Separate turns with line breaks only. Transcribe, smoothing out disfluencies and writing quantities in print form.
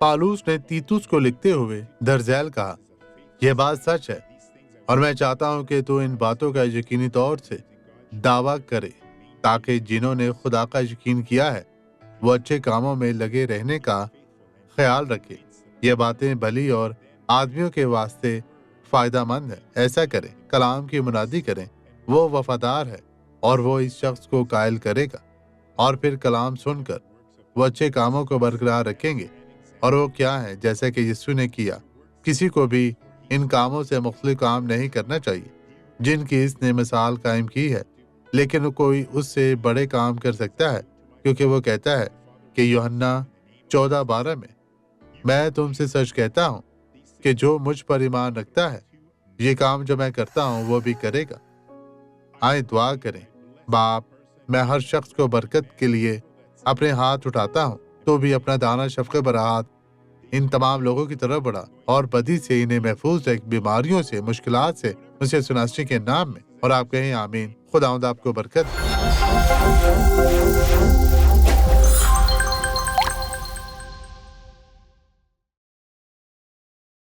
पालूस ने तीतुस को लिखते हुए दरज़ैल कहा, यह बात सच है और मैं चाहता हूं कि तू इन बातों का यकीनी तौर से दावा करे ताकि जिन्होंने खुदा का यकीन किया है वो अच्छे कामों में लगे रहने का ख्याल रखे। ये बातें भली और आदमियों के वास्ते फ़ायदा मंद है। ऐसा करें, कलाम की मुनादी करें, वो वफादार है और वो इस शख्स को कायल करेगा। और फिर कलाम सुनकर वो अच्छे कामों को बरकरार रखेंगे। और वो क्या है, जैसा कि यीशु ने किया। किसी को भी इन कामों से मुख्तलिफ काम नहीं करना चाहिए जिनकी इसने मिसाल कायम की है, लेकिन कोई उससे बड़े काम कर सकता है, क्योंकि वो कहता है कि यूहन्ना 14:12 में, मैं तुमसे सच कहता हूँ कि जो मुझ पर ईमान रखता है ये काम जो मैं करता हूँ वो भी करेगा। आए दुआ करें। बाप, मैं हर शख्स को बरकत के लिए अपने हाथ उठाता हूँ, तो भी अपना दाना शफ़क़त भरा हाथ इन तमाम लोगों की तरफ बढ़ा और बदी से इन्हें महफूज रख, बीमारियों से, मुश्किलात से, मुझसे सुनासी के नाम में। और आप कहें आमीन। खुदावंद आपको बरकत दे।